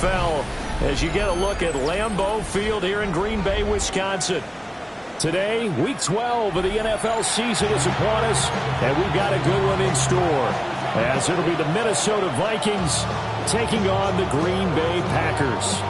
NFL as you get a look at Lambeau Field here in Green Bay, Wisconsin. Today, Week 12 of the NFL season is upon us, and we've got a good one in store, as it'll be the Minnesota Vikings taking on the Green Bay Packers.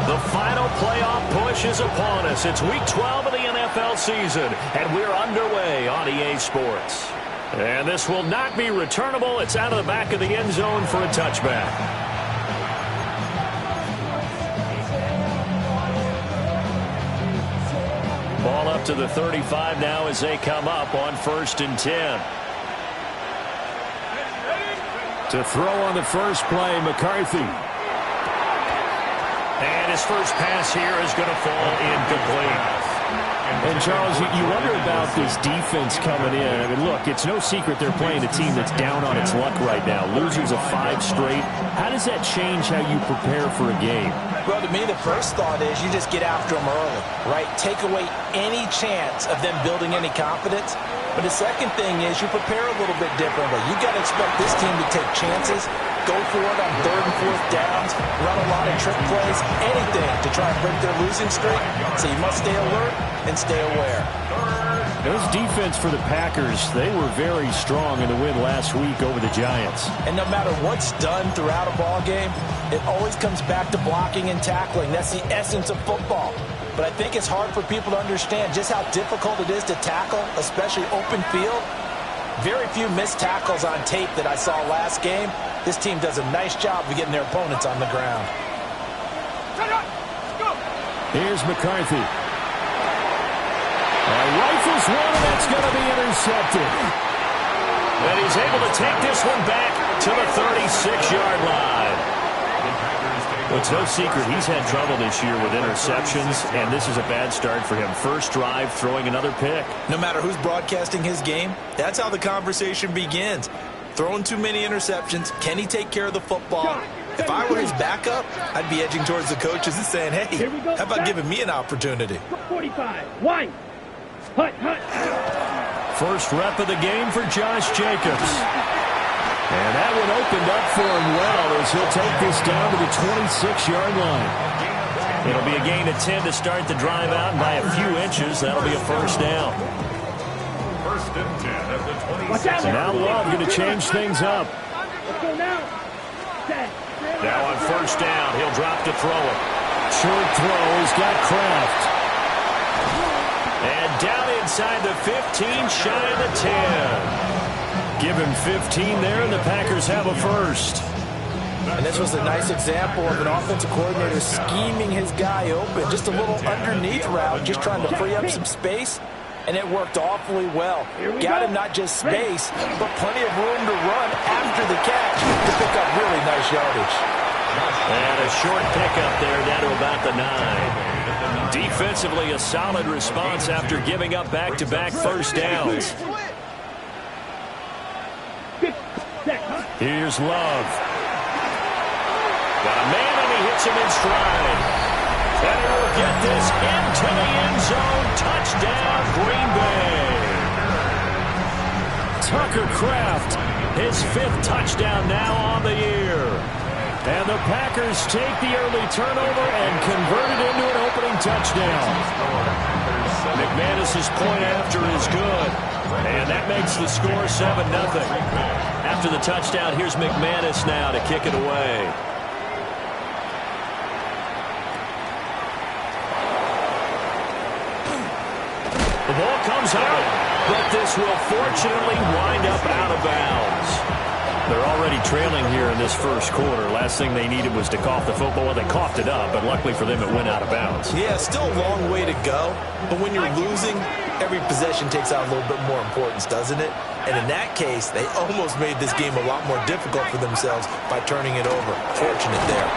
The final playoff push is upon us. It's Week 12 of the NFL season, and we're underway on EA Sports. And this will not be returnable. It's out of the back of the end zone for a touchback. Ball up to the 35 now as they come up on 1st and 10. To throw on the first play, McCarthy. And his first pass here is going to fall incomplete. And, Charles, you wonder about this defense coming in. I mean, look, it's no secret they're playing a team that's down on its luck right now. Losers of 5 straight. How does that change how you prepare for a game? Well, to me, the first thought is you just get after them early, right? Take away any chance of them building any confidence. But the second thing is you prepare a little bit differently. You got to expect this team to take chances, go for it on 3rd and 4th downs, run a lot of trick plays, anything to try and break their losing streak. So you must stay alert and stay aware. Those defense for the Packers, they were very strong in the win last week over the Giants. And no matter what's done throughout a ball game, it always comes back to blocking and tackling. That's the essence of football. But I think it's hard for people to understand just how difficult it is to tackle, especially open field. Very few missed tackles on tape that I saw last game. This team does a nice job of getting their opponents on the ground. Here's McCarthy. Rifles one, and that's going to be intercepted. And he's able to take this one back to the 36-yard line. Well, it's no secret he's had trouble this year with interceptions, and this is a bad start for him. First drive, throwing another pick. No matter who's broadcasting his game, that's how the conversation begins. Throwing too many interceptions, can he take care of the football? If I were his backup, I'd be edging towards the coaches and saying, hey, how about giving me an opportunity? 45, one. Hut. First rep of the game for Josh Jacobs. And that one opened up for him well as he'll take this down to the 26-yard line. It'll be a gain of 10 to start the drive out, and by a few inches, that'll be a first down. First and 10 at the 26. So now Love going to change things up. Let's go now. Now on first down, he'll drop to throw it. Short throw, he's got Kraft. And down inside the 15, shy of the 10. Give him 15 there, and the Packers have a first. And this was a nice example of an offensive coordinator scheming his guy open. Just a little underneath route, just trying to free up some space, and it worked awfully well. Got him not just space, but plenty of room to run after the catch to pick up really nice yardage. And a short pickup there down to about the 9. Defensively, a solid response after giving up back-to-back first downs. Here's Love. Got a man, and he hits him in stride. And he will get this into the end zone. Touchdown, Green Bay. Tucker Kraft, his 5th touchdown now on the year. And the Packers take the early turnover and convert it into an opening touchdown. McManus's point after is good. And that makes the score 7-0. After the touchdown, here's McManus now to kick it away. The ball comes out, but this will fortunately wind up out of bounds. They're already trailing here in this first quarter. Last thing they needed was to cough the football. Well, they coughed it up, but luckily for them, it went out of bounds. Yeah, still a long way to go. But when you're losing, every possession takes out a little bit more importance, doesn't it? And in that case, they almost made this game a lot more difficult for themselves by turning it over. Fortunate there.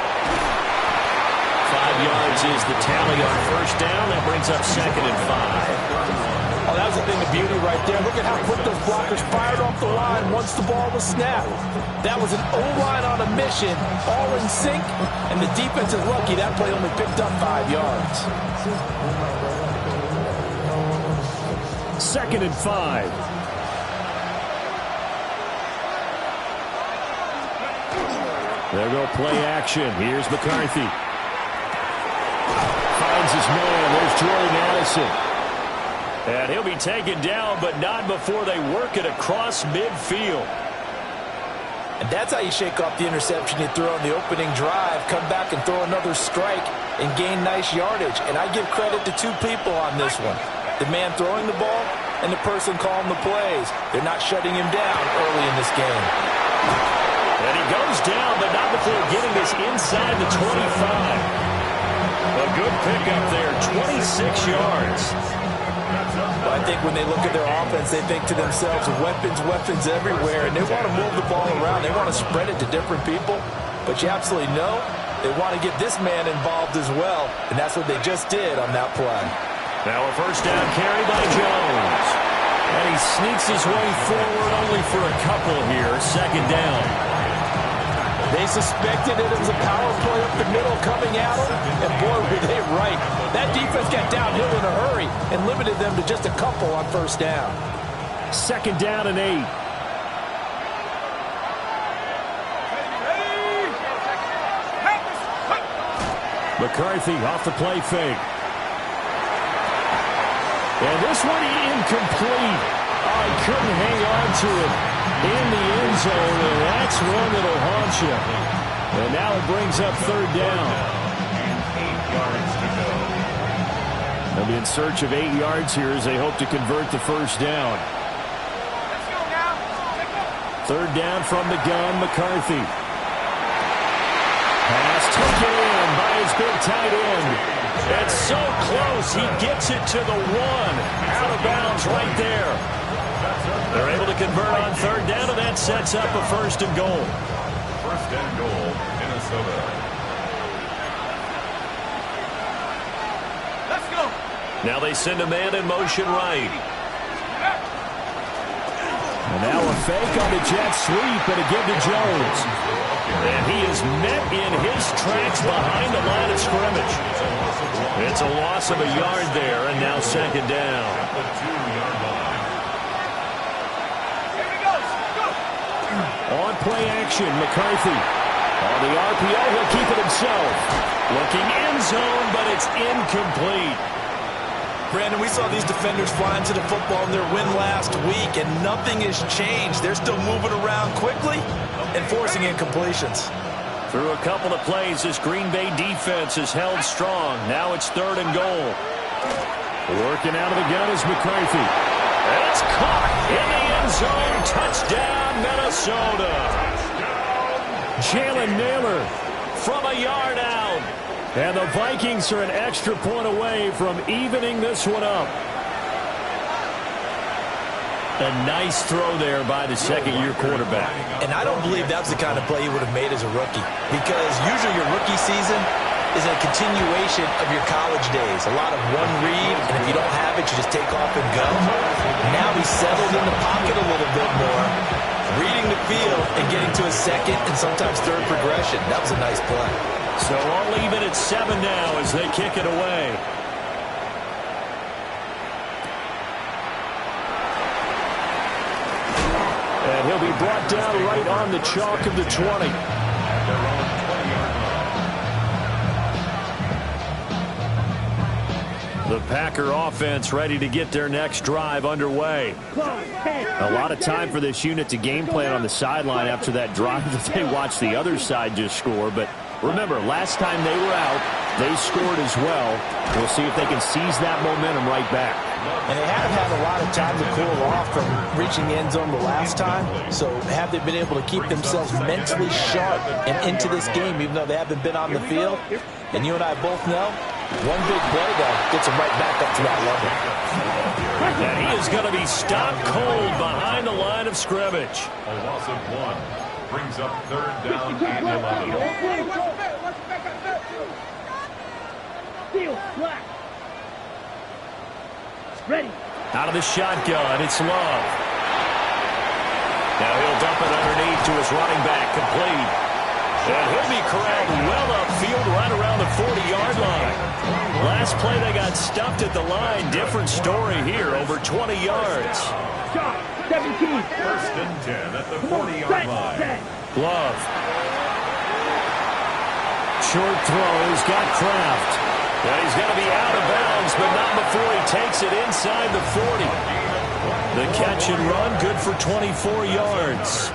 5 yards is the tally on first down. That brings up 2nd and 5. Oh, that was a thing of beauty right there. Look at how quick those blockers fired off the line once the ball was snapped. That was an O-line on a mission, all in sync, and the defense is lucky that play only picked up 5 yards. 2nd and 5. There go play action. Here's McCarthy. Finds his man. There's Jordan Addison. And he'll be taken down, but not before they work it across midfield. And that's how you shake off the interception you threw on the opening drive. Come back and throw another strike and gain nice yardage. And I give credit to two people on this one. The man throwing the ball and the person calling the plays. They're not shutting him down early in this game. And he goes down, but not before getting this inside the 25. A good pickup there, 26 yards. I think when they look at their offense, they think to themselves, weapons everywhere, and they want to move the ball around. They want to spread it to different people, but you absolutely know they want to get this man involved as well, and that's what they just did on that play. Now a first down carry by Jones. And he sneaks his way forward only for a couple here. Second down. They suspected it was a power play up the middle coming at them, and boy, were they right. That defense got downhill in a hurry and limited them to just a couple on first down. Second down and 8. McCarthy off the play fake. And this one incomplete. Oh, he couldn't hang on to it in the end zone, and that's one that'll haunt you. And now it brings up third down. 8 yards to go. They'll be in search of 8 yards here as they hope to convert the first down. Third down from the gun, McCarthy. Pass taken in by his big tight end. It's so close, he gets it to the 1. Out of bounds right there. They're able to convert on third down, and that sets up a first and goal. First and goal, Minnesota. Let's go. Now they send a man in motion right. And now a fake on the jet sweep, and a give to Jones. And he is met in his tracks behind the line of scrimmage. It's a loss of a yard there, and now second down. At the 2-yard line. On play action, McCarthy. On the RPO, he'll keep it himself. Looking end zone, but it's incomplete. Brandon, we saw these defenders flying to the football in their win last week, and nothing has changed. They're still moving around quickly and forcing incompletions. Through a couple of plays, this Green Bay defense is held strong. Now it's third and goal. Working out of the gun is McCarthy. It's caught in the end zone. Touchdown, Minnesota. Jalen Naylor from a yard out. And the Vikings are an extra point away from evening this one up. A nice throw there by the second-year quarterback. And I don't believe that was the kind of play he would have made as a rookie, because usually your rookie season is a continuation of your college days. A lot of one read, and if you don't have it, you just take off and go. Now he's settled in the pocket a little bit more, reading the field and getting to a second and sometimes third progression. That was a nice play. So all even at 7 now as they kick it away. And he'll be brought down right on the chalk of the 20. At their own 20-yard line. The Packer offense ready to get their next drive underway. A lot of time for this unit to game plan on the sideline after that drive that they watched the other side just score. But remember, last time they were out, they scored as well. We'll see if they can seize that momentum right back. And they haven't had a lot of time to cool off from reaching the end zone the last time. So have they been able to keep themselves mentally sharp and into this game, even though they haven't been on the field? And you and I both know, one big play, though, gets them right back up to that level. And he is going to be stopped cold behind the line of scrimmage. A loss of 1 brings up third down and 11. Steal, black. Ready. Out of the shotgun, it's Love. Now he'll dump it underneath to his running back, complete. And he'll be corralled well upfield right around the 40-yard line. Last play they got stuffed at the line. Different story here, over 20 yards. Shot. 17. First and 10 at the 40-yard line. Love. Now he'll dump it underneath to his running back, complete. And he'll be corralled well upfield right around the 40-yard line. Last play they got stuffed at the line. Different story here, over 20 yards. 17. Love. short throw. He's got Kraft. And he's going to be out of bounds, but not before he takes it inside the 40. The catch and run, good for 24 yards.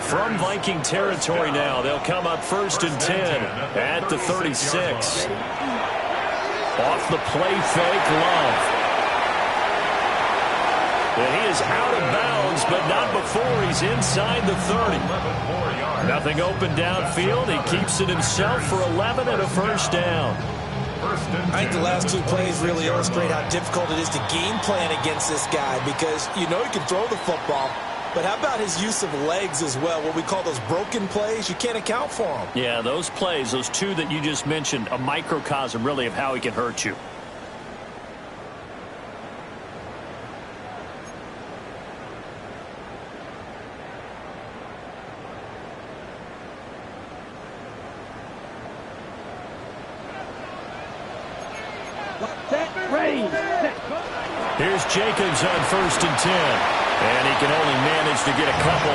From Viking territory now, they'll come up 1st and 10 at the 36. Off the play fake, Love. And he is out of bounds, but not before he's inside the 30. Nothing open downfield. He keeps it himself for 11 and a first down. I think the last 2 plays really illustrate how difficult it is to game plan against this guy, because you know he can throw the football, but how about his use of legs as well? What we call those broken plays, you can't account for them. Yeah, those plays, those 2 that you just mentioned, a microcosm really of how he can hurt you. Here's Jacobs on 1st and 10. And he can only manage to get a couple.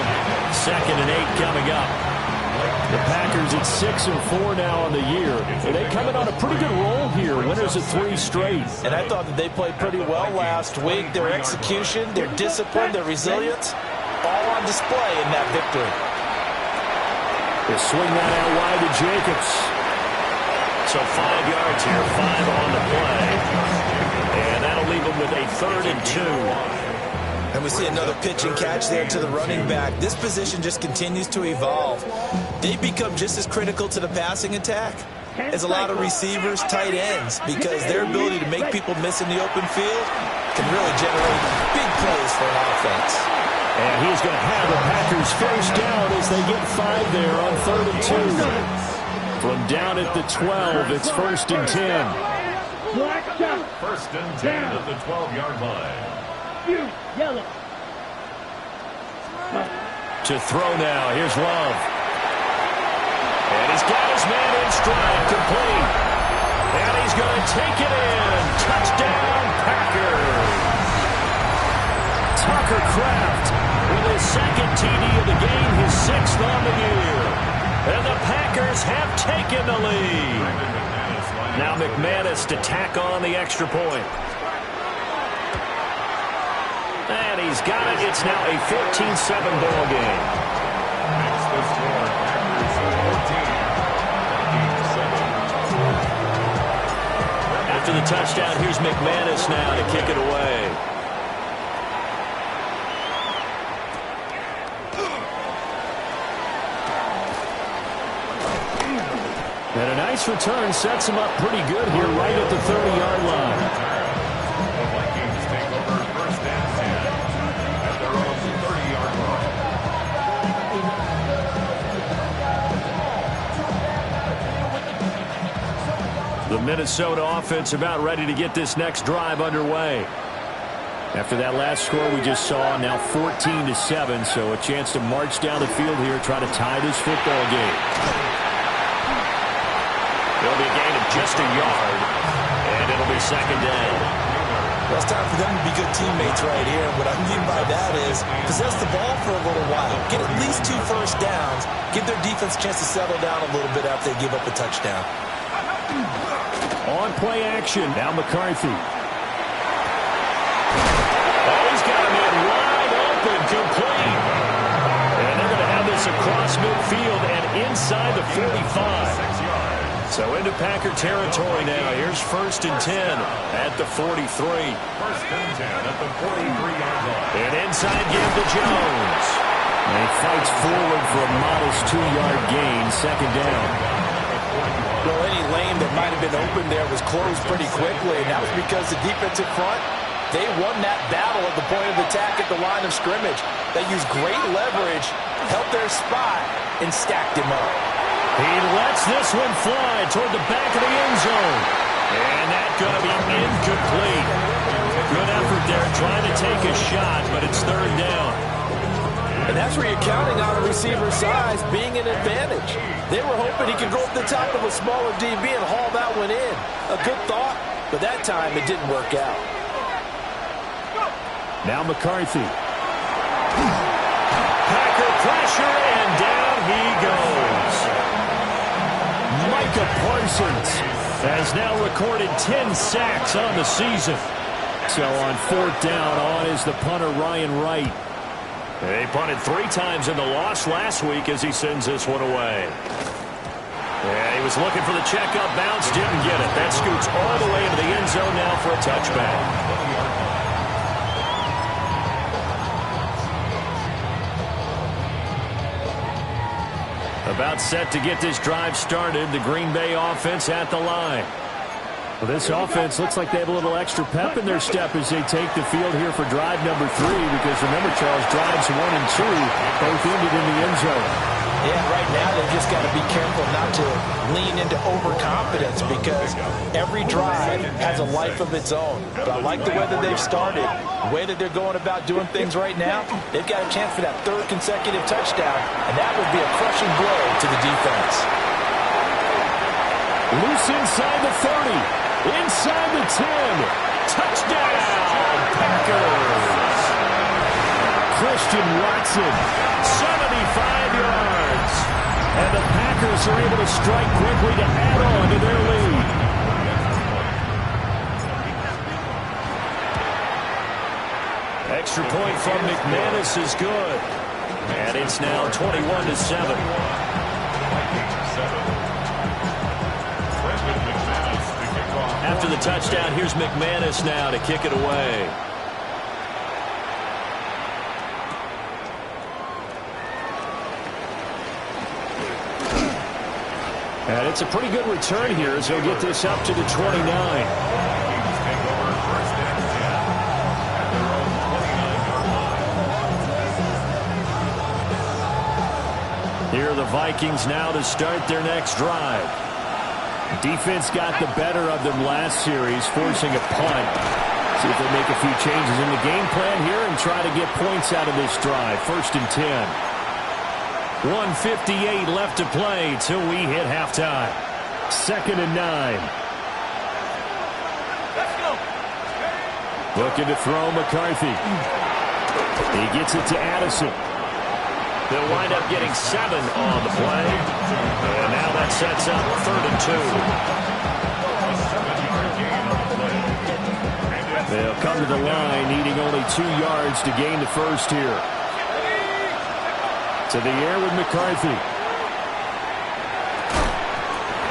2nd and 8 coming up. The Packers at 6 and 4 now on the year. And they coming on a pretty good roll here. Winners of 3 straight. And I thought that they played pretty well last week. Their execution, their discipline, their resilience, all on display in that victory. They swing that out wide to Jacobs. So 5 yards here, 5 on the play. And that'll leave him with a 3rd and 2. And we see another pitch and catch there to the running back. This position just continues to evolve. They become just as critical to the passing attack as a lot of receivers, tight ends, because their ability to make people miss in the open field can really generate big plays for an offense. And he's going to have the Packers first down as they get 5 there on 3rd and 2. From down at the 12, it's 1st and 10. 1st and 10 at the 12-yard line. Yellow. To throw now. Here's Love. And he's got his man in stride, complete. And he's going to take it in. Touchdown, Packers. Tucker Kraft with his 2nd TD of the game, his 6th on the year. And the Packers have taken the lead. Now McManus to tack on the extra point. And he's got it. It's now a 14-7 ball game. Makes the score Packers 14. After the touchdown, here's McManus now to kick it away. And a nice return sets him up pretty good here right at the 30-yard line. The Vikings take over 1st and 10 at their own 30-yard line. The Minnesota offense about ready to get this next drive underway. After that last score we just saw, now 14-7, so a chance to march down the field here, try to tie this football game. It'll be a gain of just a yard, and it'll be 2nd down. Well, it's time for them to be good teammates right here. What I mean by that is possess the ball for a little while. Get at least 2 first downs. Give their defense a chance to settle down a little bit after they give up a touchdown. On play action, now McCarthy. Oh, he's got him in wide open, complete. And they're going to have this across midfield and inside the 45. So into Packer territory now. Here's 1st and 10 at the 43. 1st and 10 at the 43-yard line. And inside give to Jones. And he fights forward for a modest 2-yard gain, 2nd down. Well, any lane that might have been open there was closed pretty quickly, and that was because the defensive front, they won that battle at the point of attack at the line of scrimmage. They used great leverage, held their spot, and stacked him up. He lets this one fly toward the back of the end zone. And that's going to be incomplete. Good effort there trying to take a shot, but it's 3rd down. And that's where you're counting on a receiver's size being an advantage. They were hoping he could go up the top of a smaller DB and haul that one in. A good thought, but that time it didn't work out. Now McCarthy. Packer pressure, and down he goes. Micah has now recorded 10 sacks on the season. So on fourth down, on is the punter, Ryan Wright. They punted 3 times in the loss last week as he sends this one away. Yeah, he was looking for the checkup bounce, didn't get it. That scoots all the way into the end zone now for a touchback. About set to get this drive started. The Green Bay offense at the line. Well, this offense looks like they have a little extra pep in their step as they take the field here for drive number 3, because remember, Charles, drives 1 and 2 both ended in the end zone. Yeah, right now they've just got to be careful not to lean into overconfidence, because every drive has a life of its own. But I like the way that they've started, the way that they're going about doing things right now. They've got a chance for that 3rd consecutive touchdown, and that would be a crushing blow to the defense. Loose inside the 30. Inside the 10. Touchdown, Packers. Christian Watson, 75 yards. And the Packers are able to strike quickly to add on to their lead. Extra point from McManus is good. And it's now 21-7. After the touchdown, here's McManus now to kick it away. And it's a pretty good return here as he'll get this up to the 29. Here are the Vikings now to start their next drive. Defense got the better of them last series, forcing a punt. See if they make a few changes in the game plan here and try to get points out of this drive. 1st and 10. 1:58 left to play till we hit halftime. 2nd and 9. Let's go. Looking to throw McCarthy. He gets it to Addison. They'll wind up getting 7 on the play. And now that sets up 3rd and 2. They'll come to the line, needing only 2 yards to gain the first here. To the air with McCarthy.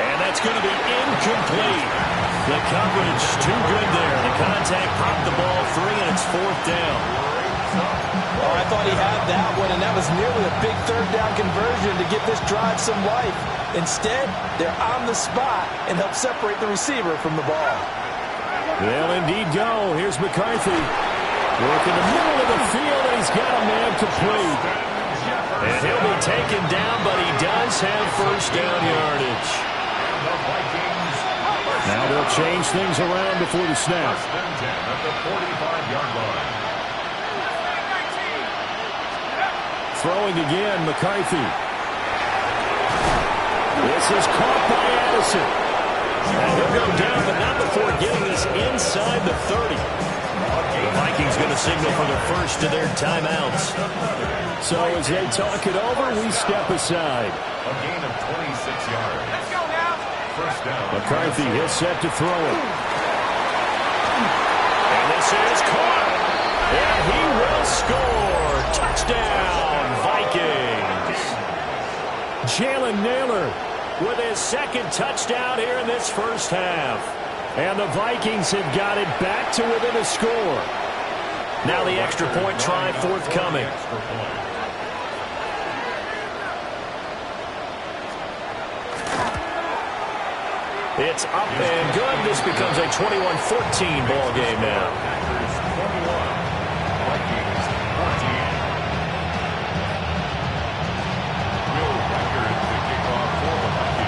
And that's going to be incomplete. The coverage too good there. The contact popped the ball free, and it's 4th down. Oh, I thought he had that one, and that was nearly a big 3rd down conversion to give this drive some life. Instead, they're on the spot and help separate the receiver from the ball. They'll indeed go. Here's McCarthy. Work in the middle of the field, and he's got a man complete. And he'll be taken down, but he does have 1st down yardage. Now they'll change things around before the snap. At the 45-yard line. Throwing again, McCarthy. This is caught by Addison. And he'll go down, but not before getting this inside the 30. The Vikings going to signal for the first of their timeouts. So as they talk it over, we step aside. A gain of 26 yards. Let's go now. 1st down. McCarthy is set to throw it. And this is caught. And he will score. Touchdown, Vikings. Jalen Naylor with his 2nd touchdown here in this first half. And the Vikings have got it back to within a score. Now the extra point try forthcoming. It's up and good. This becomes a 21-14 ball game now.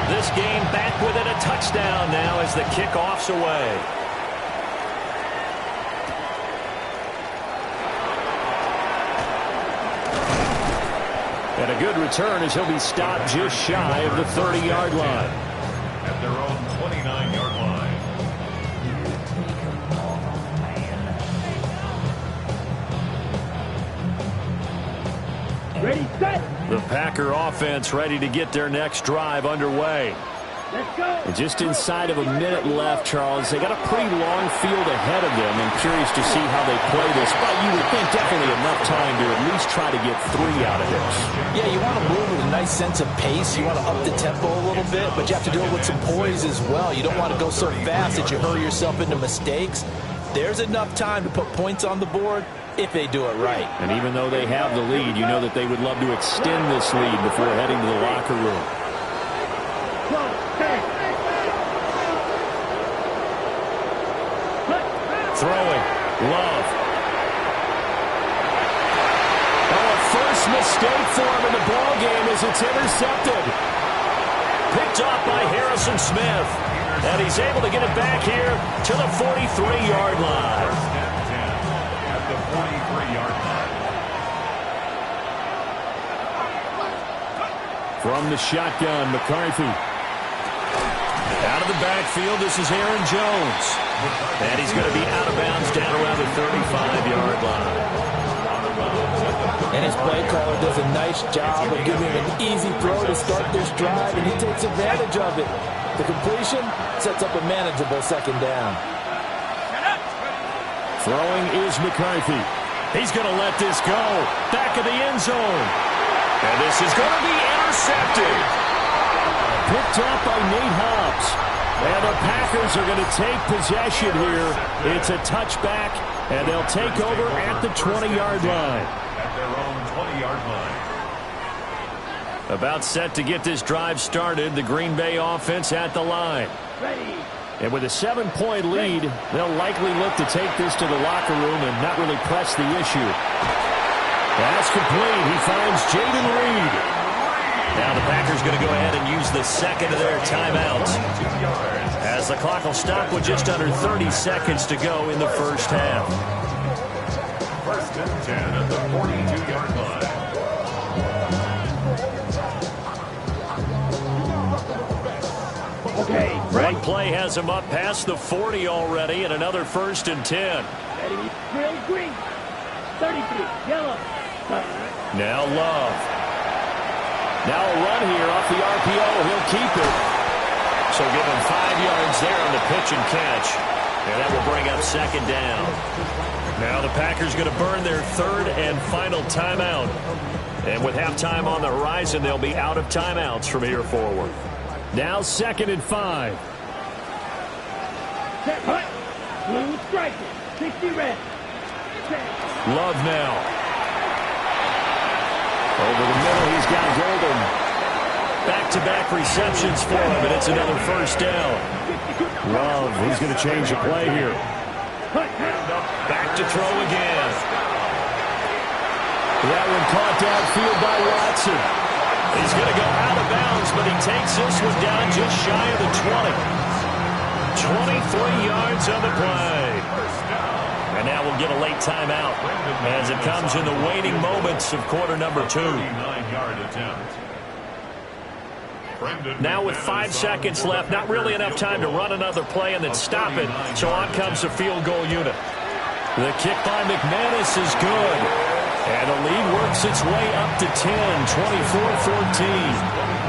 This game back within a touchdown now as the kickoff's away. And a good return as he'll be stopped just shy of the 30-yard line. At their own 29-yard line. Ready, set. The Packer offense ready to get their next drive underway. Let's go. And just inside of a minute left, Charles. They got a pretty long field ahead of them. I'm curious to see how they play this. But you would think definitely enough time to at least try to get 3 out of this. Yeah, you want to move with a nice sense of pace. You want to up the tempo a little bit, but you have to do it with some poise as well. You don't want to go so fast that you hurry yourself into mistakes. There's enough time to put points on the board if they do it right. And even though they have the lead, you know that they would love to extend this lead before heading to the locker room. Throwing. Love. Oh, a first mistake for him in the ball game as it's intercepted. Picked off by Harrison Smith. And he's able to get it back here to the 43-yard line. First and 10 at the 43-yard line. From the shotgun, McCarthy. Out of the backfield, this is Aaron Jones. And he's going to be out of bounds down around the 35-yard line. And his play caller does a nice job of giving him an easy throw to start this drive, and he takes advantage of it. The completion sets up a manageable second down. Throwing is McCarthy. He's going to let this go. Back of the end zone. And this is going to be intercepted. Picked up by Nate Hobbs. And the Packers are going to take possession here. It's a touchback, and they'll take over at the 20-yard line. At their own 20-yard line. About set to get this drive started, the Green Bay offense at the line. Ready. And with a 7-point lead, they'll likely look to take this to the locker room and not really press the issue. That's complete. He finds Jaden Reed. Now the Packers going to go ahead and use the second of their timeouts, as the clock will stop with just under 30 seconds to go in the first half. First and 10 at the 42-yard line. Okay, One play has him up past the 40 already, and another first and 10. ready. Drill green. 33. Yellow. Now Love. Now a run here off the RPO. He'll keep it. So give him 5 yards there on the pitch and catch. And that will bring up second down. Now the Packers going to burn their third and final timeout. And with halftime on the horizon, they'll be out of timeouts from here forward. Now 2nd and 5. Set, hut. Blue striker. 60 red. Set. Love now. Over the middle, he's got Golden. Back-to-back receptions for him, and it's another first down. Love, he's going to change the play here. Back to throw again. That one caught downfield by Watson. He's going to go out of bounds, but he takes this one down just shy of the 20. 23 yards on the play. And now we'll get a late timeout as it comes in the waning moments of quarter number 2. Now with 5 seconds left, not really enough time to run another play and then stop it. So on comes the field goal unit. The kick by McManus is good. And the lead works its way up to 10, 24-14.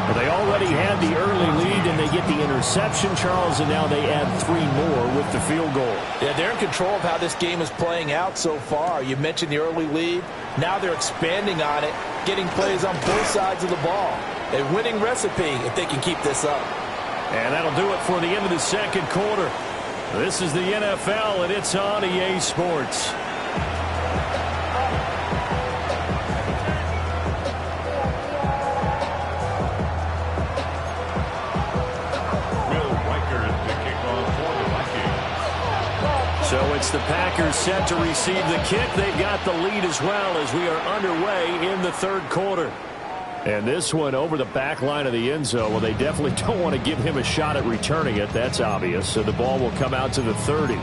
Well, they already had the early lead, and they get the interception, Charles, and now they add 3 more with the field goal. Yeah, they're in control of how this game is playing out so far. You mentioned the early lead. Now they're expanding on it, getting plays on both sides of the ball. A winning recipe if they can keep this up. And that'll do it for the end of the second quarter. This is the NFL, and it's on EA Sports. So it's the Packers set to receive the kick. They've got the lead as well as we are underway in the third quarter. And this one over the back line of the end zone. Well, they definitely don't want to give him a shot at returning it. That's obvious. So the ball will come out to the 30.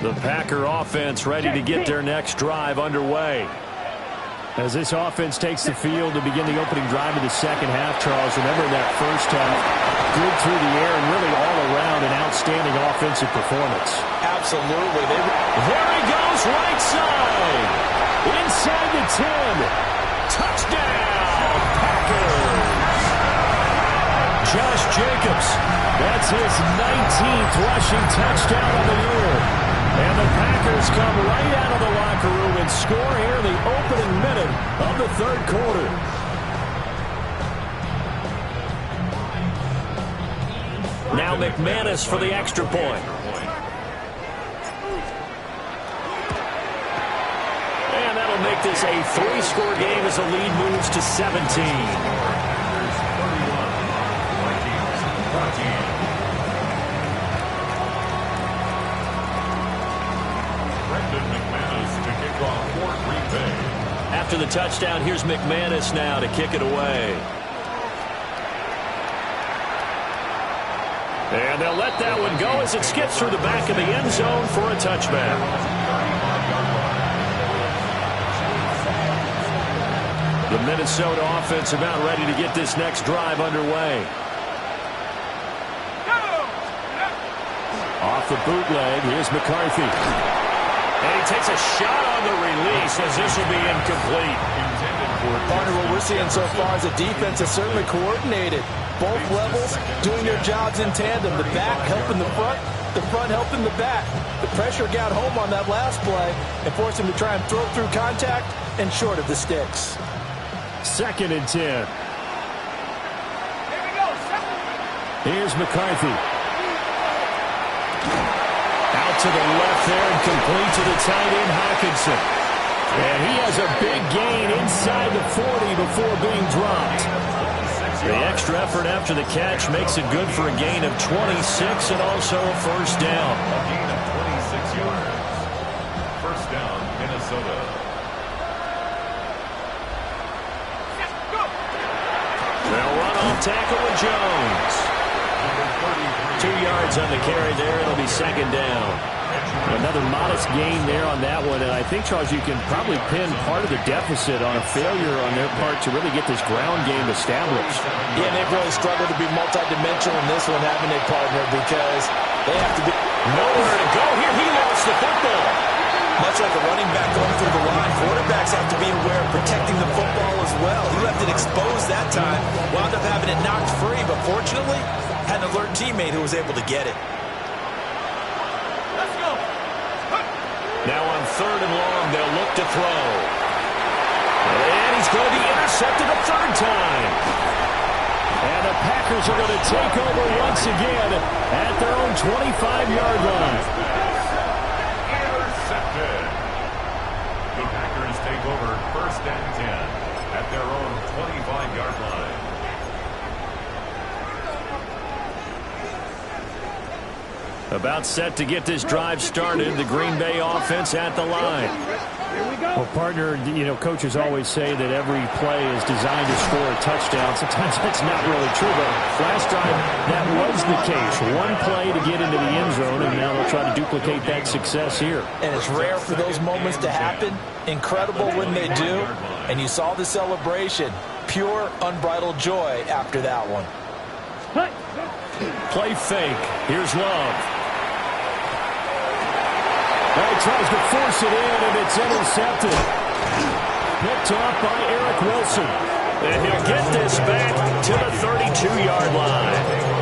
The Packer offense ready to get their next drive underway. As this offense takes the field to begin the opening drive of the second half, Charles, remember in that first half, good through the air and really all around an outstanding offensive performance. Absolutely. There he goes, right side. Inside the 10. Touchdown, Packers. Josh Jacobs, that's his 19th rushing touchdown of the year. And the Packers come right out of the locker room and score here in the opening minute of the third quarter. Now McManus for the extra point. And that'll make this a 3-score game as the lead moves to 17. After the touchdown, here's McManus now to kick it away. And they'll let that one go as it skips through the back of the end zone for a touchback. The Minnesota offense about ready to get this next drive underway. Off the bootleg, here's McCarthy. And he takes a shot on the release as this will be incomplete. Partner, what we're seeing so far is the defense is certainly coordinated. Both levels doing their jobs in tandem. The back helping the front helping the back. The pressure got home on that last play and forced him to try and throw through contact and short of the sticks. 2nd and 10. Here's McCarthy. Out to the left there and complete to the tight end, Hawkinson. And he has a big gain inside the 40 before being dropped. The extra effort after the catch makes it good for a gain of 26 and also a first down. A gain of 26 yards. First down, Minnesota. They'll run off tackle with Jones. 2 yards on the carry there. It'll be 2nd down. Another modest gain there on that one. And I think, Charles, you can probably pin part of the deficit on a failure on their part to really get this ground game established. Yeah, and they've really struggled to be multidimensional in this one, haven't they, partner? Because they have to be nowhere to go here. He lost the football. Much like a running back going through the line, quarterbacks have to be aware of protecting the football as well. He left it exposed that time, wound up having it knocked free, but fortunately, had an alert teammate who was able to get it. Now on 3rd and long, they'll look to throw. And he's going to be intercepted a 3rd time. And the Packers are going to take over once again at their own 25-yard line. Intercepted. The Packers take over 1st and 10 at their own 25-yard line. About set to get this drive started. The Green Bay offense at the line. Well, partner, you know, coaches always say that every play is designed to score a touchdown. Sometimes that's not really true, but last drive, that was the case. One play to get into the end zone, and now they'll try to duplicate that success here. And it's rare for those moments to happen. Incredible when they do. And you saw the celebration. Pure, unbridled joy after that one. Play fake. Here's Love. Well, he tries to force it in, and it's intercepted. Picked off by Eric Wilson. And he'll get this back to the 32-yard line.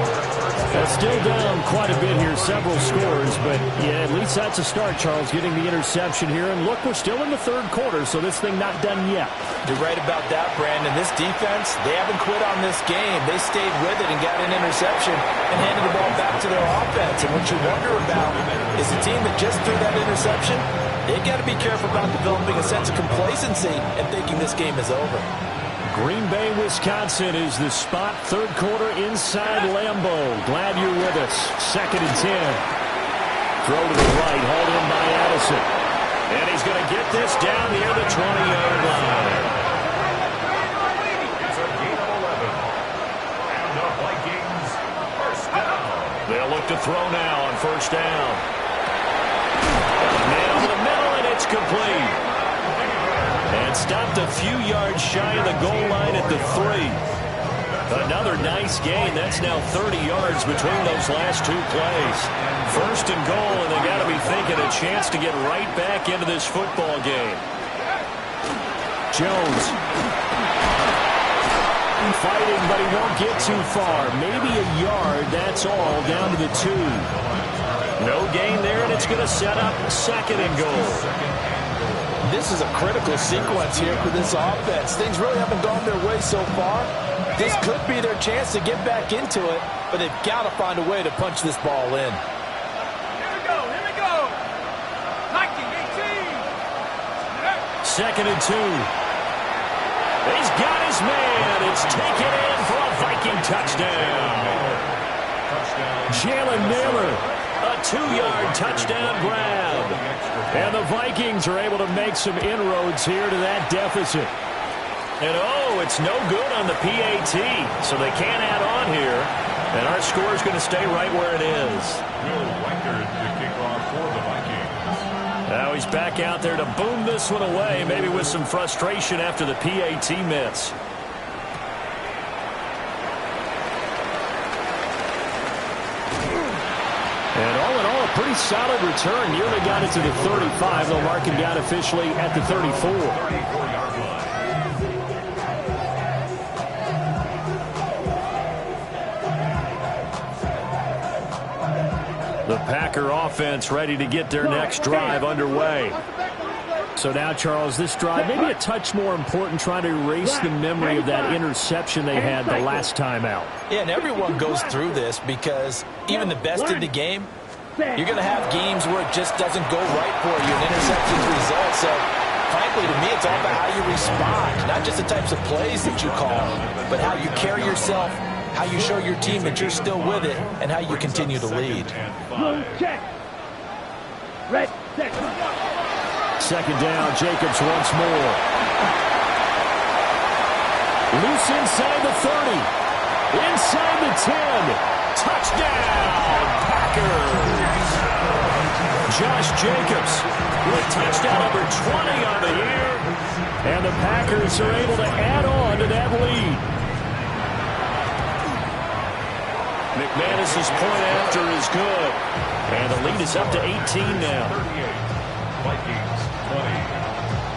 That's still down quite a bit here, several scores, but yeah, at least that's a start, Charles, getting the interception here. And look, we're still in the 3rd quarter, so this thing not done yet. You're right about that, Brandon. This defense, they haven't quit on this game. They stayed with it and got an interception and handed the ball back to their offense. And what you wonder about is the team that just threw that interception, they got to be careful about developing a sense of complacency and thinking this game is over. Green Bay, Wisconsin is the spot. 3rd quarter inside Lambeau. Glad you're with us. 2nd and 10. Throw to the right, hauled in by Addison. And he's going to get this down near the 20-yard line. It's a gain of 11. And the Vikings first down. They'll look to throw now on 1st down. Man over the middle, and it's complete. And stopped a few yards shy of the goal line at the 3. Another nice gain. That's now 30 yards between those last 2 plays. 1st and goal, and they got to be thinking a chance to get right back into this football game. Jones. Fighting, but he won't get too far. Maybe a yard, that's all, down to the 2. No gain there, and it's going to set up 2nd and goal. This is a critical sequence here for this offense. Things really haven't gone their way so far. This could be their chance to get back into it, but they've got to find a way to punch this ball in. Here we go, here we go. 1918. 2nd and 2. He's got his man. It's taken in for a Viking touchdown. Jalen Naylor, a 2-yard touchdown grab. And the Vikings are able to make some inroads here to that deficit. And, oh, it's no good on the PAT, so they can't add on here. And our score is going to stay right where it is. Will Reichard to kick off for the Vikings. Now he's back out there to boom this one away, maybe with some frustration after the PAT miss. And all in all, a pretty solid return. Nearly got it to the 35. They'll mark him down officially at the 34. 34-yard line. The Packer offense ready to get their next drive underway. So now, Charles, this drive maybe a touch more important, trying to erase the memory of that interception they had the last time out. Yeah, and everyone goes through this because even the best in the game, you're going to have games where it just doesn't go right for you, and interceptions result. So, frankly, to me, it's all about how you respond, not just the types of plays that you call, but how you carry yourself, how you show your team that you're still with it, and how you continue to lead. Blue check. Red check. 2nd down, Jacobs once more. Loose inside the 30. Inside the 10. Touchdown, Packers. Josh Jacobs with touchdown number 20 on the year. And the Packers are able to add on to that lead. McManus's point after is good. And the lead is up to 18 now. 38. Vikings 20.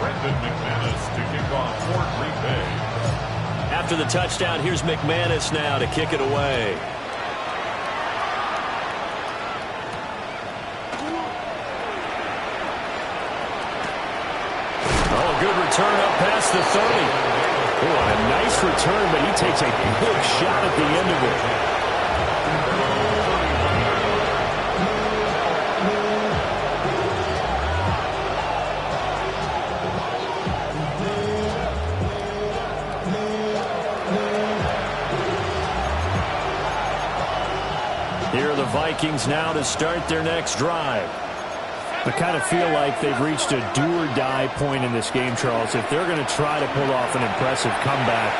Brendan McManus to kick off for Green Bay. After the touchdown, here's McManus now to kick it away. Oh, a good return up past the 30. Oh, a nice return, but he takes a big shot at the end of it. Here are the Vikings now to start their next drive. I kind of feel like they've reached a do-or-die point in this game, Charles. If they're going to try to pull off an impressive comeback,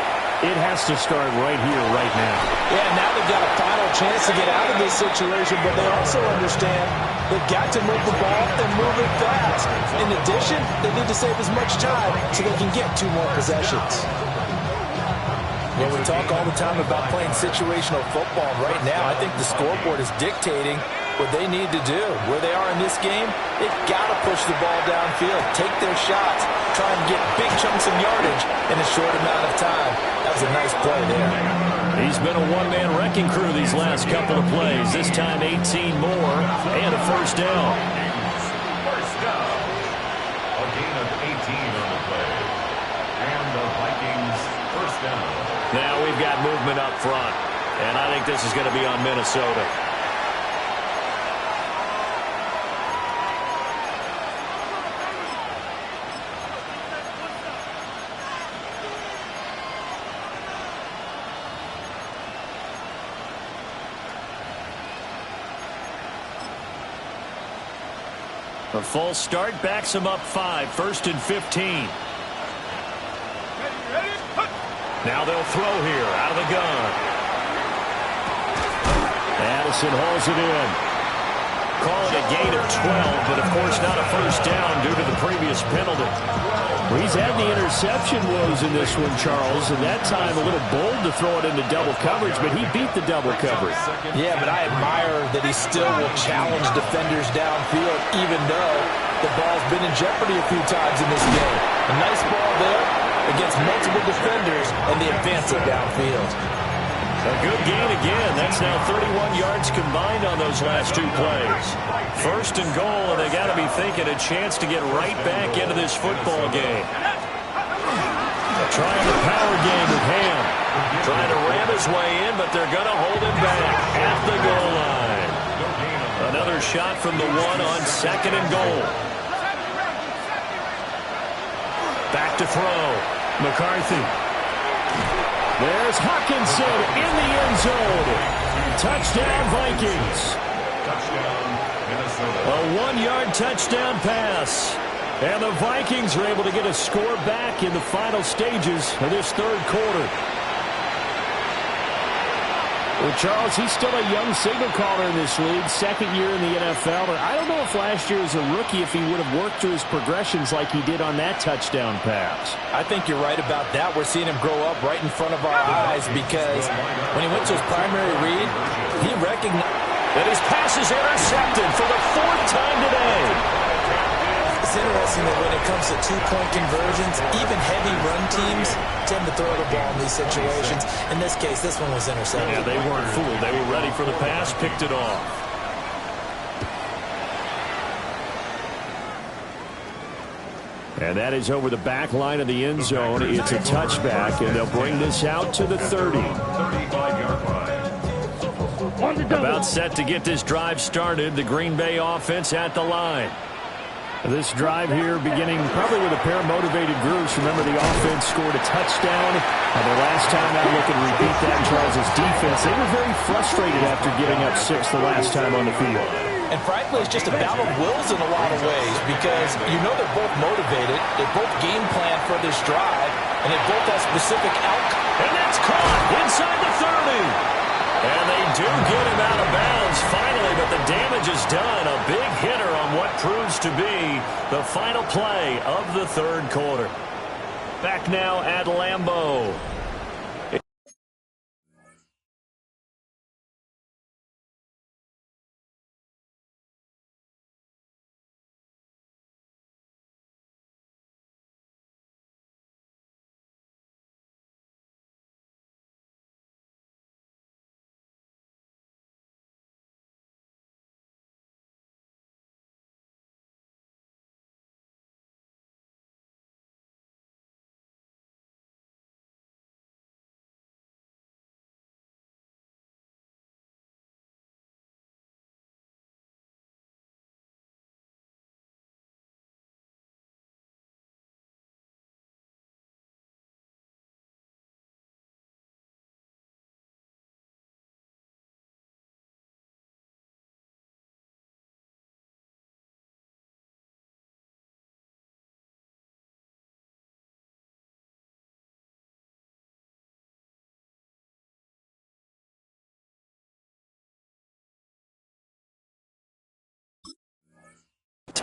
it has to start right here, right now. Yeah, now they've got a final chance to get out of this situation, but they also understand they've got to move the ball and move it fast. In addition, they need to save as much time so they can get 2 more possessions. Well, we talk all the time about playing situational football. Right now, I think the scoreboard is dictating what they need to do. Where they are in this game, they've got to push the ball downfield, take their shots, try and get big chunks of yardage in a short amount of time. That was a nice play there. He's been a one-man wrecking crew these last couple of plays. This time 18 more and a first down. First down. A gain of 18 on the play. And the Vikings first down. Now we've got movement up front, and I think this is going to be on Minnesota. A false start backs him up 5, 1st and 15. Now they'll throw here out of the gun. Addison hauls it in. Call it a gain of 12, but of course not a first down due to the previous penalty. Well, he's had the interception woes in this one, Charles, and that time a little bold to throw it into double coverage, but he beat the double coverage. Yeah, but I admire that he still will challenge defenders downfield, even though the ball's been in jeopardy a few times in this game. A nice ball there. against multiple defenders, and they advance it downfield. A good gain again. That's now 31 yards combined on those last two plays. First and goal, and they got to be thinking a chance to get right back into this football game. Trying the power game with Ham. Trying to ram his way in, but they're going to hold him back at the goal line. Another shot from the one on second and goal. Back to throw. McCarthy. There's Hawkinson in the end zone. Touchdown, Vikings. A 1-yard touchdown pass. And the Vikings are able to get a score back in the final stages of this third quarter. Well, Charles, he's still a young signal caller in this league, second year in the NFL. But I don't know if last year as a rookie, if he would have worked through his progressions like he did on that touchdown pass. I think you're right about that. We're seeing him grow up right in front of our eyes because when he went to his primary read, he recognized that his pass is intercepted for the fourth time today. It's interesting that when it comes to two-point conversions, even heavy run teams tend to throw the ball in these situations. In this case, this one was intercepted. Yeah, they weren't fooled. They were ready for the pass, picked it off. And that is over the back line of the end zone. It's a touchback, and they'll bring this out to the 30. 35-yard line. About set to get this drive started. The Green Bay offense at the line. This drive here beginning probably with a pair of motivated groups. Remember, the offense scored a touchdown. And the last time out, look and repeat that, Charles' defense. They were very frustrated after giving up 6 the last time on the field. And frankly, it's just a battle of wills in a lot of ways because you know they're both motivated. They both game plan for this drive, and they both have specific outcomes. And that's caught inside the 30. And they do get him out of bounds finally, but the damage is done. A big hitter on what proves to be the final play of the third quarter. Back now at Lambeau.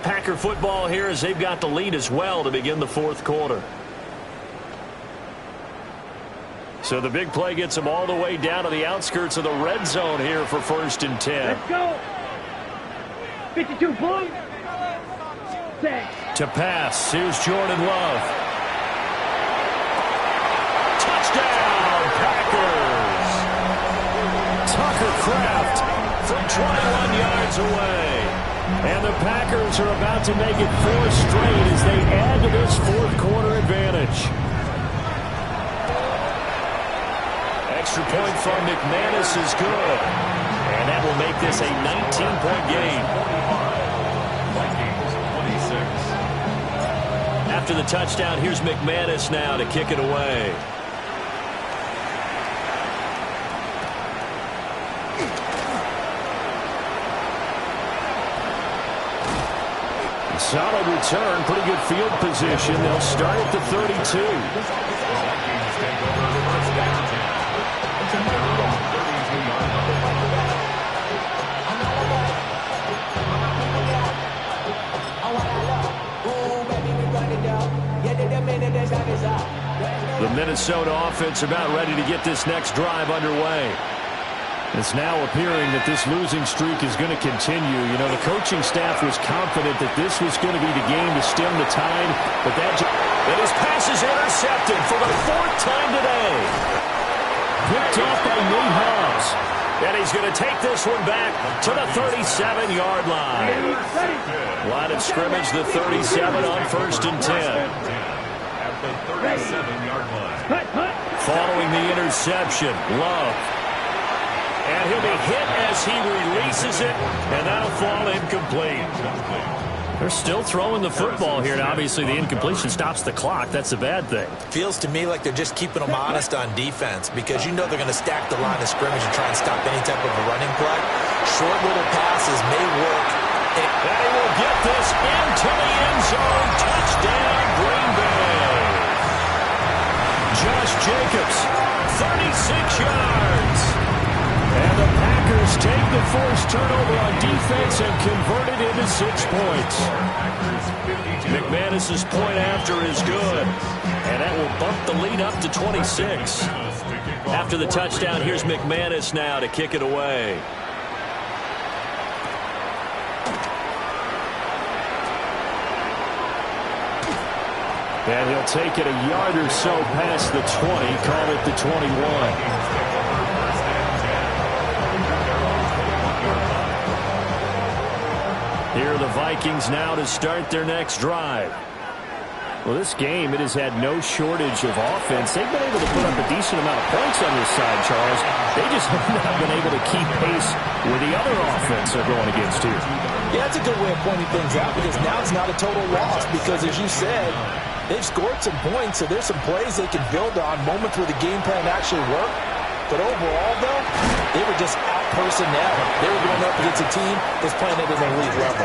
Packer football here as they've got the lead as well to begin the fourth quarter. So the big play gets them all the way down to the outskirts of the red zone here for 1st and 10. Let's go. 52 points. 6. To pass, here's Jordan Love. Touchdown, Packers. Tucker Kraft from 21 yards away. And the Packers are about to make it 4 straight as they add to this fourth quarter advantage. Extra point from McManus is good. And that will make this a 19-point game. Vikings 26. After the touchdown, here's McManus now to kick it away. Solid return, pretty good field position. They'll start at the 32. Vikings take over first down. The Minnesota offense about ready to get this next drive underway. It's now appearing that this losing streak is going to continue. You know, the coaching staff was confident that this was going to be the game to stem the tide, but and his pass is intercepted for the 4th time today. Picked off by Nate Hobbs. And he's going to take this one back to the 37-yard line. Line of scrimmage, the 37 on 1st and 10. At the 37-yard line. Following the interception, Love. And he'll be hit as he releases it, and that'll fall incomplete. They're still throwing the football here, and obviously the incompletion stops the clock. That's a bad thing. Feels to me like they're just keeping them honest on defense because you know they're going to stack the line of scrimmage and try and stop any type of a running play. Short little passes may work. And he will get this into the end zone. Touchdown, Green Bay. Josh Jacobs, 36 yards. And the Packers take the forced turnover on defense and convert it into 6 points. McManus's point after is good. And that will bump the lead up to 26. After the touchdown, here's McManus now to kick it away. And he'll take it a yard or so past the 20, call it the 21. Here are the Vikings now to start their next drive. Well, this game, it has had no shortage of offense. They've been able to put up a decent amount of points on this side, Charles. They just have not been able to keep pace with the other offense they're going against here. Yeah, that's a good way of pointing things out because now it's not a total loss because, as you said, they've scored some points, so there's some plays they can build on, moments where the game plan actually worked. But overall, though, they were just out-personnel. They were going up against a team that's playing at an elite level.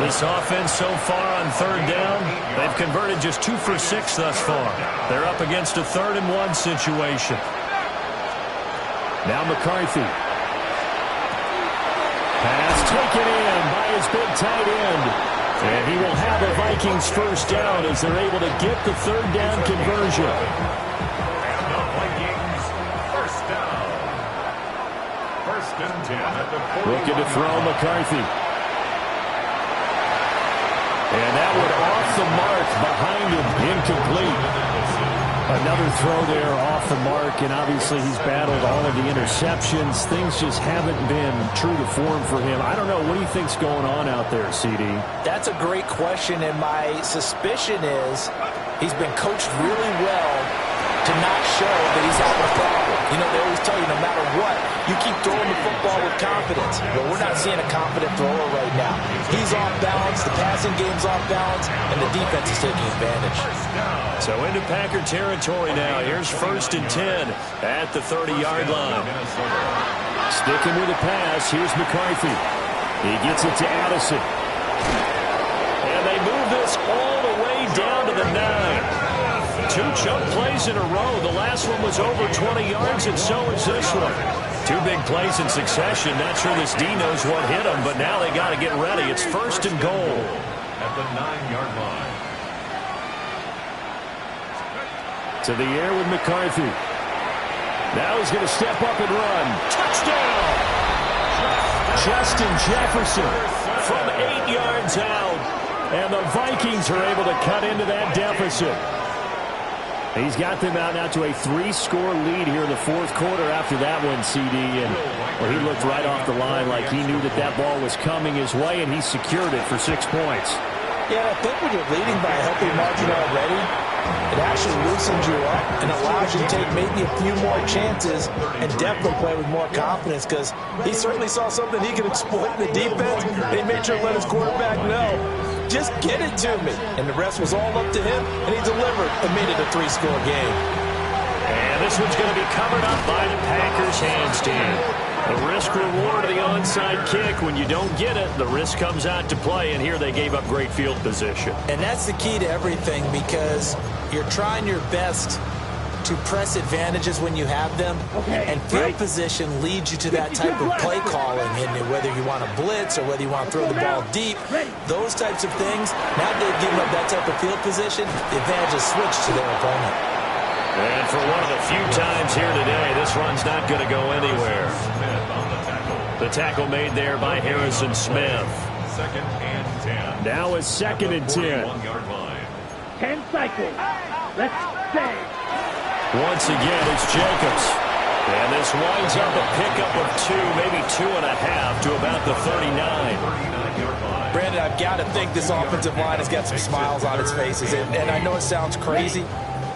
This offense so far on 3rd down, they've converted just 2 for 6 thus far. They're up against a 3rd and 1 situation. Now McCarthy. Pass taken in by his big tight end. And he will have a Vikings first down as they're able to get the 3rd down conversion. Looking to throw McCarthy. And that one off the mark behind him. Incomplete. Another throw there off the mark, and obviously he's battled all of the interceptions. Things just haven't been true to form for him. I don't know. What do you think's going on out there, CD? That's a great question, and my suspicion is he's been coached really well to not show that he's having a problem. You know, they always tell you no matter what, you keep throwing the football with confidence. But we're not seeing a confident thrower right now. He's off balance, the passing game's off balance, and the defense is taking advantage. So into Packer territory now. Here's 1st and 10 at the 30-yard line. Sticking with the pass, here's McCarthy. He gets it to Addison. And they move this all the way down to the 9. 2 chunk plays in a row. The last one was over 20 yards, and so is this one. 2 big plays in succession. Not sure this D knows what hit him, but now they got to get ready. It's 1st and goal. At the 9-yard line. To the air with McCarthy. Now he's going to step up and run. Touchdown! Justin Jefferson from 8 yards out. And the Vikings are able to cut into that deficit. He's got them out now to a 3-score lead here in the 4th quarter after that one, CD. And well, he looked right off the line like he knew that that ball was coming his way, and he secured it for 6 points. Yeah, I think when you're leading by a healthy margin already, it actually loosens you up and allows you to take maybe a few more chances and definitely play with more confidence because he certainly saw something he could exploit in the defense, and he made sure to let his quarterback know, just get it to me. And the rest was all up to him, and he delivered and made it a 3-score game. And this one's going to be covered up by the Packers handstand. The risk-reward of the onside kick. When you don't get it, the risk comes out to play, and here they gave up great field position. And that's the key to everything because you're trying your best to press advantages when you have them, and field position leads you to that type of play calling, and whether you want to blitz or whether you want to throw the ball deep, those types of things. Now they've given up that type of field position, the advantage is switched to their opponent. And for one of the few times here today, this run's not going to go anywhere. The tackle made there by Harrison Smith. Second and 10. Now it's second and 10. 41-yard line. 10 cycles. Let's stay. Once again, it's Jacobs. And this winds up a pickup of 2, maybe 2.5 to about the 39. Brandon, I've got to think this offensive line has got some smiles on its faces. And I know it sounds crazy,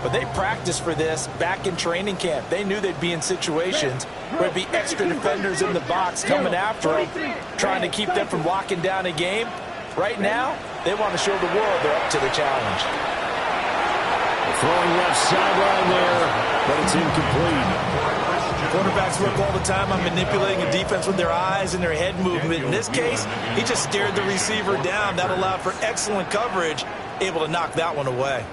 but they practiced for this back in training camp. They knew they'd be in situations where there'd be extra defenders in the box coming after them, trying to keep them from locking down a game. Right now, they want to show the world they're up to the challenge. Throwing left sideline there, but it's incomplete. Quarterbacks work all the time on manipulating a defense with their eyes and their head movement. In this case, he just stared the receiver down. That allowed for excellent coverage, able to knock that one away.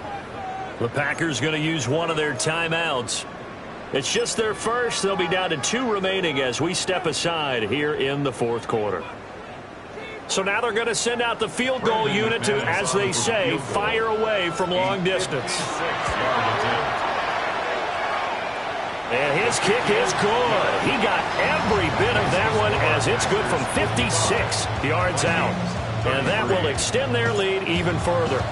The Packers going to use one of their timeouts. It's just their first. They'll be down to 2 remaining as we step aside here in the fourth quarter. So now they're going to send out the field goal unit to, as they say, fire away from long distance. And his kick is good. He got every bit of that one as it's good from 56 yards out. And that will extend their lead even further.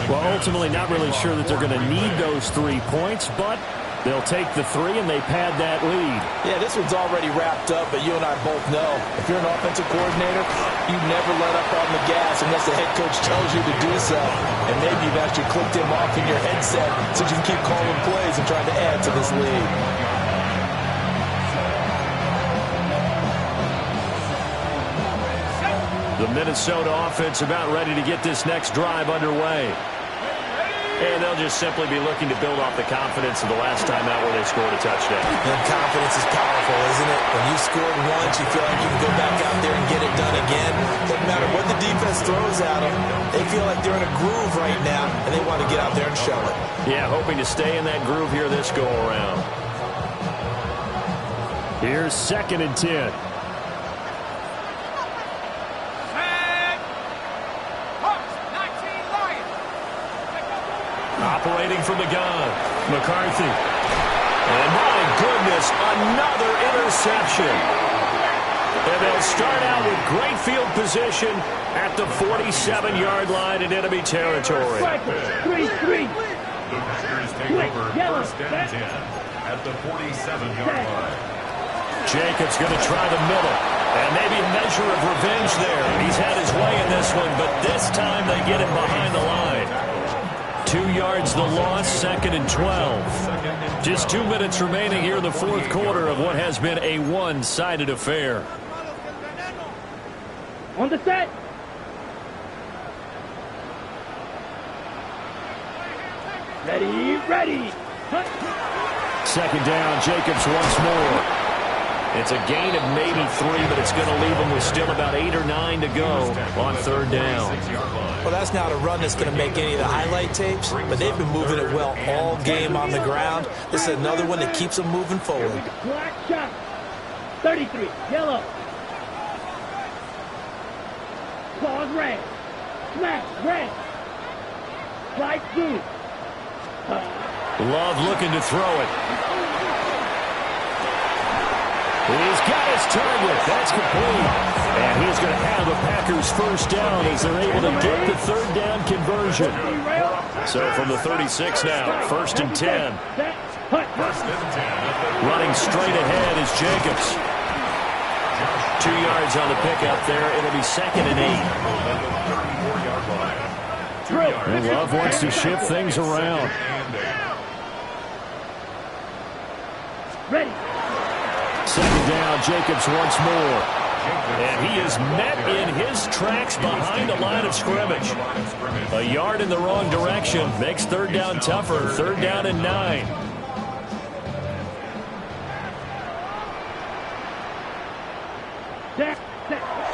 Well, ultimately not really sure that they're going to need those 3 points, but they'll take the 3 and they pad that lead. Yeah, this one's already wrapped up, but you and I both know if you're an offensive coordinator, you never let up on the gas unless the head coach tells you to do so. And maybe you've actually clicked him off in your headset so you can keep calling plays and trying to add to this lead. The Minnesota offense about ready to get this next drive underway. And they'll just simply be looking to build off the confidence of the last time out where they scored a touchdown. And confidence is powerful, isn't it? When you scored once, you feel like you can go back out there and get it done again. Doesn't matter what the defense throws at them. They feel like they're in a groove right now, and they want to get out there and show it. Yeah, hoping to stay in that groove here this go-around. Here's second and 10. Operating from the gun, McCarthy. And my goodness, another interception. And they'll start out with great field position at the 47-yard line in enemy territory. 3-3. The Packers take over first and 10 at the 47-yard line. Jacobs going to try the middle. And maybe a measure of revenge there. He's had his way in this one, but this time they get him behind the line. 2 yards the loss, second and 12. Just 2 minutes remaining here in the fourth quarter of what has been a one-sided affair. On the set. Ready. Second down, Jacobs once more. It's a gain of maybe 3, but it's going to leave them with still about 8 or 9 to go on third down. Well, that's not a run that's going to make any of the highlight tapes, but they've been moving it well all game on the ground. This is another one that keeps them moving forward. Black shot. 33. Yellow. Claws red. Smash red. Slide blue. Love looking to throw it. He's got his target. That's complete. And he's going to have the Packers first down as they're able to get the third down conversion. So from the 36 now, first and 10. Running straight ahead is Jacobs. 2 yards on the pickup there. It'll be second and 8. And Love wants to shift things around. Ready. Second down, Jacobs once more. And he is met in his tracks behind the line of scrimmage. A yard in the wrong direction makes third down tougher. Third down and 9.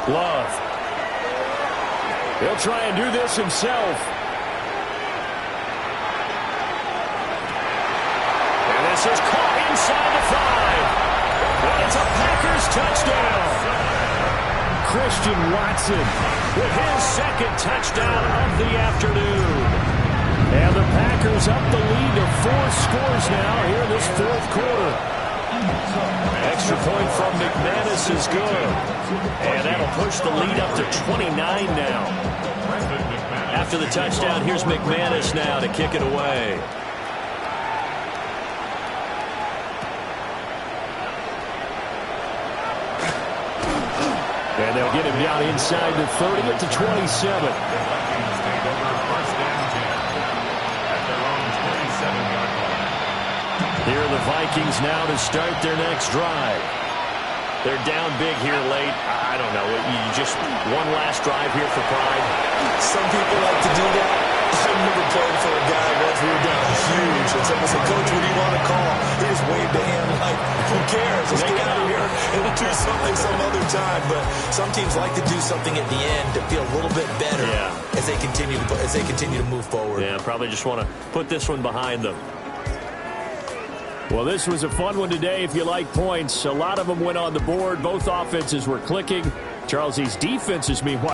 Love. He'll try and do this himself. And this is caught inside the 5. And it's a Packers touchdown. Christian Watson with his second touchdown of the afternoon. And the Packers up the lead to 4 scores now here in this fourth quarter. Extra point from McManus is good. And that'll push the lead up to 29 now. After the touchdown, here's McManus now to kick it away. And they'll get him down inside the 30 at the 27. Here are the Vikings now to start their next drive. They're down big here late. I don't know. You just one last drive here for pride. Some people like to do that. I remember playing for a guy once. We were down huge. And someone said, Coach, what do you want to call? He just waved a hand like, who cares? Let's get out of here and do something some other time. But some teams like to do something at the end to feel a little bit better as they continue to move forward. Yeah, probably just want to put this one behind them. Well, this was a fun one today if you like points. A lot of them went on the board. Both offenses were clicking. Charles, these defenses, meanwhile,